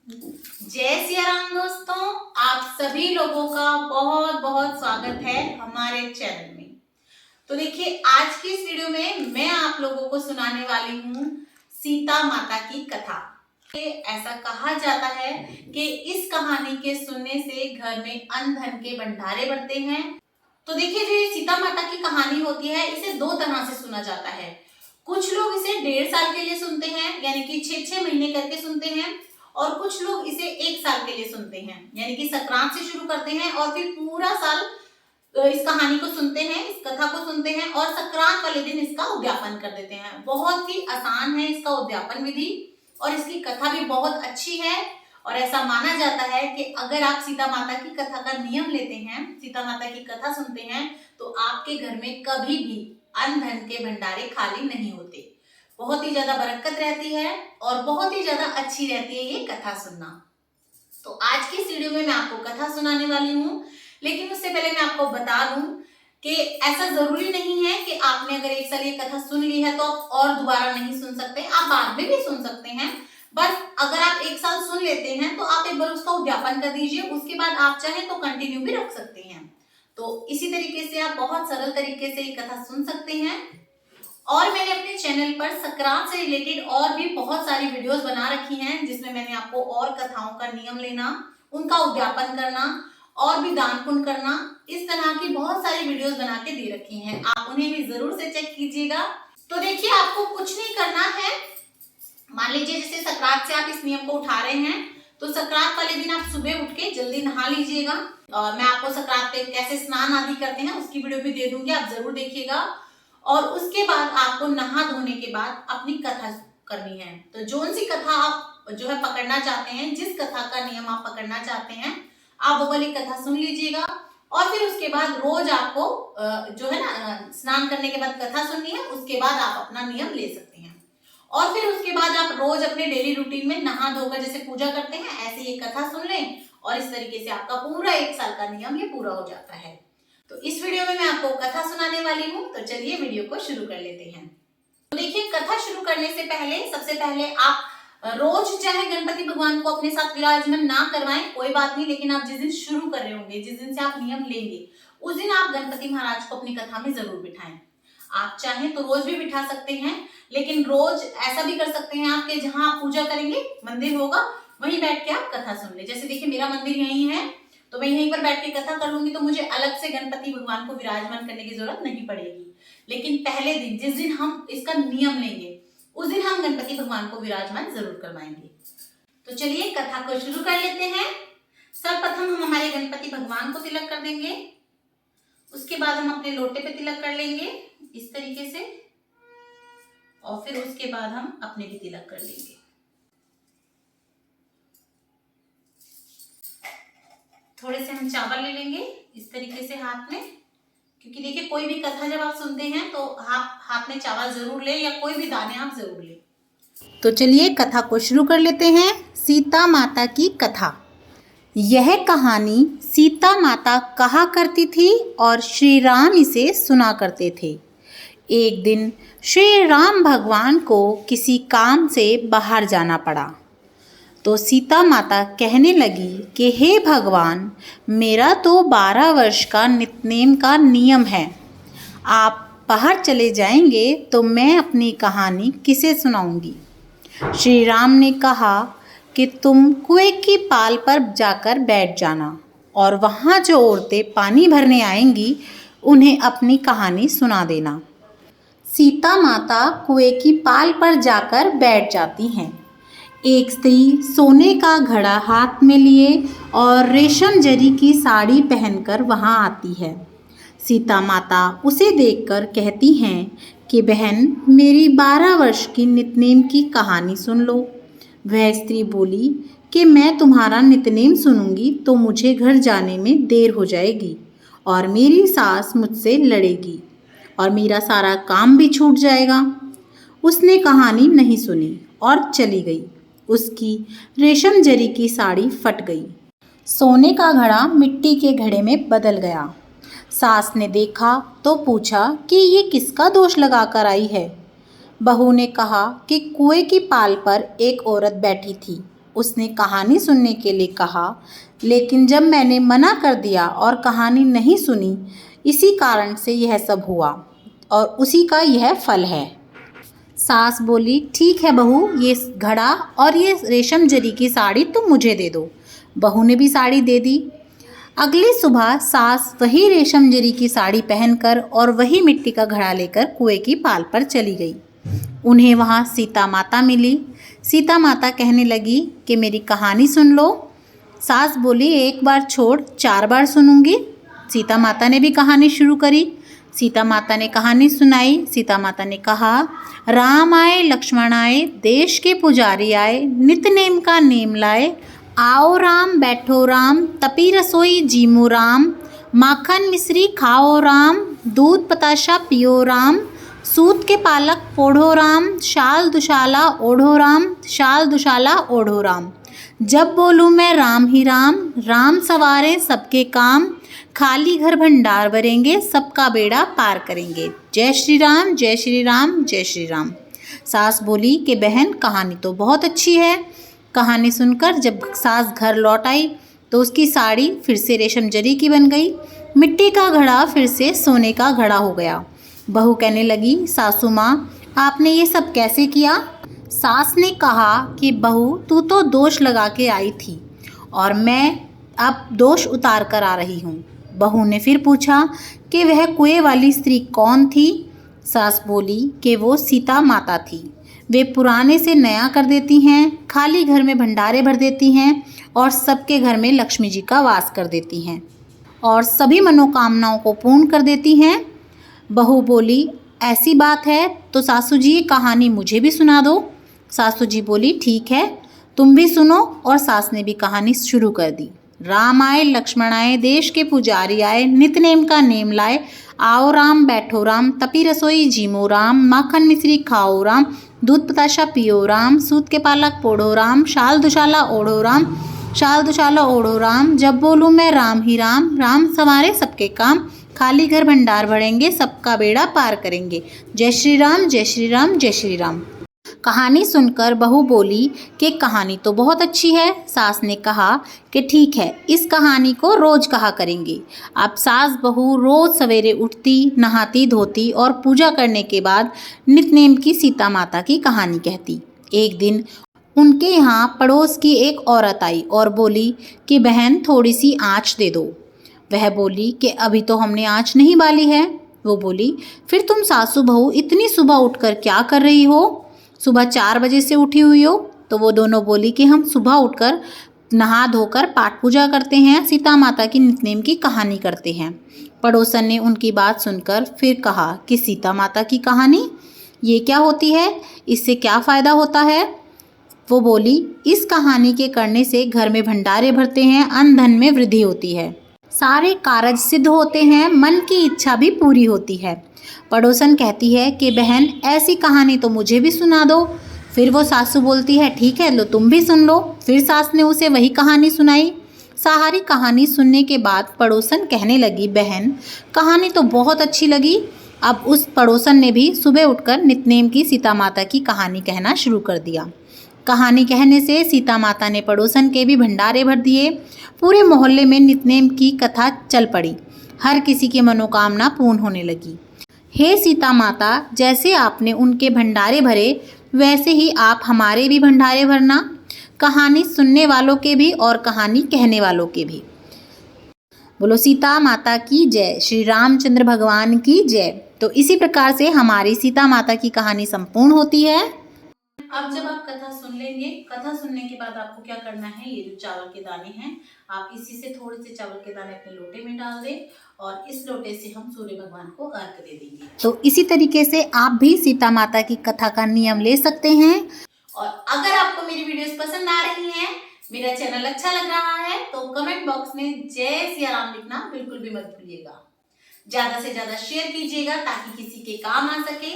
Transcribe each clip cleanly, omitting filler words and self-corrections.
जय सिया राम दोस्तों, आप सभी लोगों का बहुत बहुत स्वागत है हमारे चैनल में। तो देखिए, आज की इस वीडियो में मैं आप लोगों को सुनाने वाली हूँ सीता माता की कथा। ऐसा कहा जाता है कि इस कहानी के सुनने से घर में अन्न धन के भंडारे बढ़ते हैं। तो देखिए, जो ये सीता माता की कहानी होती है, इसे दो तरह से सुना जाता है। कुछ लोग इसे 1.5 साल के लिए सुनते हैं, यानी कि 6-6 महीने करके सुनते हैं, और कुछ लोग इसे 1 साल के लिए सुनते हैं, यानी कि संक्रांत से शुरू करते हैं और फिर पूरा साल इस कहानी को सुनते हैं, इस कथा को सुनते हैं, और संक्रांत वाले दिन इसका उद्यापन कर देते हैं। बहुत ही आसान है इसका उद्यापन विधि, और इसकी कथा भी बहुत अच्छी है। और ऐसा माना जाता है कि अगर आप सीता माता की कथा का नियम लेते हैं, सीता माता की कथा सुनते हैं, तो आपके घर में कभी भी अन्न धन के भंडारे खाली नहीं होते। बहुत ही ज्यादा बरकत रहती है और बहुत ही ज्यादा अच्छी रहती है ये कथा सुनना। तो आज की इस वीडियो में मैं आपको कथा सुनाने वाली हूँ, लेकिन उससे पहले मैं आपको बता दूं कि ऐसा जरूरी नहीं है कि आपने अगर 1 साल ये कथा सुन ली है तो आप और दोबारा नहीं सुन सकते, आप बाद में भी सुन सकते हैं। बस अगर आप 1 साल सुन लेते हैं तो आप एक बार उसका उद्यापन कर दीजिए, उसके बाद आप चाहें तो कंटिन्यू भी रख सकते हैं। तो इसी तरीके से आप बहुत सरल तरीके से ये कथा सुन सकते हैं। और मैंने अपने चैनल पर संक्रांत से रिलेटेड और भी बहुत सारी वीडियोस बना रखी हैं, जिसमें मैंने आपको और कथाओं का नियम लेना, उनका उद्यापन करना और भी दान पुण्य करना, इस तरह की बहुत सारी वीडियोस बना के दे रखी हैं। आप उन्हें भी जरूर से चेक कीजिएगा। तो देखिए, आपको कुछ नहीं करना है। मान लीजिए जैसे संक्रांत से आप इस नियम को उठा रहे हैं, तो संक्रांत वाले दिन आप सुबह उठ के जल्दी नहा लीजिएगा। और मैं आपको संक्रांत पे कैसे स्नान आदि करते हैं उसकी वीडियो भी दे दूंगी, आप जरूर देखिएगा। और उसके बाद आपको नहा धोने के बाद अपनी कथा करनी है। तो जोन सी कथा आप जो है पकड़ना चाहते हैं, जिस कथा का नियम आप पकड़ना चाहते हैं, आप वो वाली कथा सुन लीजिएगा। और फिर उसके बाद रोज आपको जो है ना, स्नान करने के बाद कथा सुननी है, उसके बाद आप अपना नियम ले सकते हैं। और फिर उसके बाद आप रोज अपने डेली रूटीन में नहा धोकर जैसे पूजा करते हैं, ऐसे ये कथा सुन लें, और इस तरीके से आपका पूरा 1 साल का नियम ये पूरा हो जाता है। तो इस वीडियो में मैं आपको कथा सुनाने वाली हूँ, तो चलिए वीडियो को शुरू कर लेते हैं। तो देखिए, कथा शुरू करने से पहले सबसे पहले आप रोज चाहे गणपति भगवान को अपने साथ विराजमान ना करवाएं, कोई बात नहीं, लेकिन आप जिस दिन शुरू कर रहे होंगे, जिस दिन से आप नियम लेंगे, उस दिन आप गणपति महाराज को अपनी कथा में जरूर बिठाएं। आप चाहें तो रोज भी बिठा सकते हैं, लेकिन रोज ऐसा भी कर सकते हैं आपके जहां आप पूजा करेंगे मंदिर होगा, वहीं बैठ के आप कथा सुन ले। जैसे देखिए, मेरा मंदिर यहीं है, तो मैं यहीं पर बैठ के कथा कर लूंगी, तो मुझे अलग से गणपति भगवान को विराजमान करने की जरूरत नहीं पड़ेगी। लेकिन पहले दिन, जिस दिन हम इसका नियम लेंगे, उस दिन हम गणपति भगवान को विराजमान जरूर करवाएंगे। तो चलिए कथा को शुरू कर लेते हैं। सर्वप्रथम हम हमारे गणपति भगवान को तिलक कर देंगे, उसके बाद हम अपने लोटे पे तिलक कर लेंगे इस तरीके से, और फिर उसके बाद हम अपने भी तिलक कर लेंगे। थोड़े से हम चावल ले लेंगे इस तरीके से हाथ में, क्योंकि देखिए, कोई भी कथा जब आप सुनते हैं तो आप हाथ में चावल जरूर ले, या कोई भी दाने आप जरूर ले। तो चलिए कथा को शुरू कर लेते हैं। सीता माता की कथा। यह कहानी सीता माता कहा करती थी और श्री राम इसे सुना करते थे। एक दिन श्री राम भगवान को किसी काम से बाहर जाना पड़ा, तो सीता माता कहने लगी कि हे भगवान, मेरा तो 12 वर्ष का नित्यनेम का नियम है। आप बाहर चले जाएंगे तो मैं अपनी कहानी किसे सुनाऊंगी। श्री राम ने कहा कि तुम कुएं की पाल पर जाकर बैठ जाना, और वहाँ जो औरतें पानी भरने आएंगी उन्हें अपनी कहानी सुना देना। सीता माता कुएं की पाल पर जाकर बैठ जाती हैं। एक स्त्री सोने का घड़ा हाथ में लिए और रेशम जरी की साड़ी पहनकर वहां आती है। सीता माता उसे देखकर कहती हैं कि बहन, मेरी 12 वर्ष की नित्यनेम की कहानी सुन लो। वह स्त्री बोली कि मैं तुम्हारा नित्यनेम सुनूंगी तो मुझे घर जाने में देर हो जाएगी, और मेरी सास मुझसे लड़ेगी, और मेरा सारा काम भी छूट जाएगा। उसने कहानी नहीं सुनी और चली गई। उसकी रेशम जरी की साड़ी फट गई। सोने का घड़ा मिट्टी के घड़े में बदल गया। सास ने देखा तो पूछा कि ये किसका दोष लगाकर आई है। बहू ने कहा कि कुएं की पाल पर एक औरत बैठी थी, उसने कहानी सुनने के लिए कहा, लेकिन जब मैंने मना कर दिया और कहानी नहीं सुनी, इसी कारण से यह सब हुआ और उसी का यह फल है। सास बोली, ठीक है बहू, ये घड़ा और ये रेशम जरी की साड़ी तुम मुझे दे दो। बहू ने भी साड़ी दे दी। अगली सुबह सास वही रेशम जरी की साड़ी पहनकर और वही मिट्टी का घड़ा लेकर कुएं की पाल पर चली गई। उन्हें वहाँ सीता माता मिली। सीता माता कहने लगी कि मेरी कहानी सुन लो। सास बोली, एक बार छोड़ 4 बार सुनूंगी। सीता माता ने भी कहानी शुरू करी। सीता माता ने कहानी सुनाई। सीता माता ने कहा, राम आए लक्ष्मण आए, देश के पुजारी आए, नित नेम का नेम लाए। आओ राम बैठो राम, तपी रसोई जीमो राम। माखन मिश्री खाओ राम, दूध बताशा पियो राम। सूत के पालक पोढ़ो राम, शाल दुशाला ओढ़ो राम, शाल दुशाला ओढ़ो राम। जब बोलूँ मैं राम ही राम, राम सवारे सबके काम। खाली घर भंडार भरेंगे, सबका बेड़ा पार करेंगे। जय श्री राम, जय श्री राम, जय श्री राम। सास बोली कि बहन, कहानी तो बहुत अच्छी है। कहानी सुनकर जब सास घर लौट आई तो उसकी साड़ी फिर से रेशम जरी की बन गई। मिट्टी का घड़ा फिर से सोने का घड़ा हो गया। बहू कहने लगी, सासू माँ, आपने ये सब कैसे किया? सास ने कहा कि बहू, तू तो दोष लगा के आई थी और मैं अब दोष उतार कर आ रही हूँ। बहू ने फिर पूछा कि वह कुएं वाली स्त्री कौन थी? सास बोली कि वो सीता माता थी। वे पुराने से नया कर देती हैं, खाली घर में भंडारे भर देती हैं और सबके घर में लक्ष्मी जी का वास कर देती हैं और सभी मनोकामनाओं को पूर्ण कर देती हैं। बहू बोली, ऐसी बात है तो सासू जी, ये कहानी मुझे भी सुना दो। सासू जी बोली, ठीक है, तुम भी सुनो। और सास ने भी कहानी शुरू कर दी। राम आए लक्ष्मण आए, देश के पुजारी आए, नित नेम का नेम लाए। आओ राम बैठो राम, तपी रसोई जीमो राम। माखन मिश्री खाओ राम, दूध बताशा पियो राम। सूत के पालक पोढ़ो राम, शाल दुशाला ओढ़ो राम, शाल दुशाला ओढ़ो राम। जब बोलूँ मैं राम ही राम, राम संवारे सबके काम। खाली घर भंडार भरेंगे, सबका बेड़ा पार करेंगे। जय श्री राम, जय श्री राम, जय श्री राम। कहानी सुनकर बहू बोली कि कहानी तो बहुत अच्छी है। सास ने कहा कि ठीक है, इस कहानी को रोज कहा करेंगे। अब सास बहू रोज सवेरे उठती, नहाती धोती और पूजा करने के बाद नितनेम की सीता माता की कहानी कहती। एक दिन उनके यहाँ पड़ोस की एक औरत आई और बोली कि बहन, थोड़ी सी आँच दे दो। वह बोली कि अभी तो हमने आँच नहीं बाली है। वो बोली, फिर तुम सासू बहू इतनी सुबह उठकर क्या कर रही हो? सुबह 4 बजे से उठी हुई हो? तो वो दोनों बोली कि हम सुबह उठकर नहा धोकर पाठ पूजा करते हैं, सीता माता की नितनेम की कहानी करते हैं। पड़ोसन ने उनकी बात सुनकर फिर कहा कि सीता माता की कहानी, ये क्या होती है? इससे क्या फ़ायदा होता है? वो बोली, इस कहानी के करने से घर में भंडारे भरते हैं, अन्न धन में वृद्धि होती है, सारे कार्य सिद्ध होते हैं, मन की इच्छा भी पूरी होती है। पड़ोसन कहती है कि बहन, ऐसी कहानी तो मुझे भी सुना दो। फिर वो सासू बोलती है, ठीक है, लो तुम भी सुन लो। फिर सास ने उसे वही कहानी सुनाई। सारी कहानी सुनने के बाद पड़ोसन कहने लगी, बहन, कहानी तो बहुत अच्छी लगी। अब उस पड़ोसन ने भी सुबह उठकर नितनेम की सीता माता की कहानी कहना शुरू कर दिया। कहानी कहने से सीता माता ने पड़ोसन के भी भंडारे भर दिए। पूरे मोहल्ले में नितनेम की कथा चल पड़ी। हर किसी की मनोकामना पूर्ण होने लगी। हे सीता माता, जैसे आपने उनके भंडारे भरे, वैसे ही आप हमारे भी भंडारे भरना, कहानी सुनने वालों के भी और कहानी कहने वालों के भी। बोलो सीता माता की जय, श्री रामचंद्र भगवान की जय। तो इसी प्रकार से हमारी सीता माता की कहानी संपूर्ण होती है। अब जब आप कथा सुन लेंगे, कथा सुनने के बाद आपको क्या करना है, ये जो चावल के दाने हैं, आप इसी से थोड़े से चावल के दाने अपने लोटे में डाल दें और इस लोटे से हम सूर्य भगवान को अर्घ दे देंगे। तो इसी तरीके से आप भी सीता माता की कथा का नियम ले सकते हैं। और अगर आपको मेरी वीडियोस पसंद आ रही हैं, मेरा चैनल अच्छा लग रहा है, तो कमेंट बॉक्स में जय सिया राम लिखना बिल्कुल भी मत भूलिएगा। ज्यादा से ज्यादा शेयर कीजिएगा ताकि किसी के काम आ सके।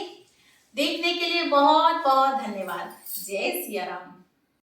देखने के लिए बहुत बहुत धन्यवाद। जय सिया राम।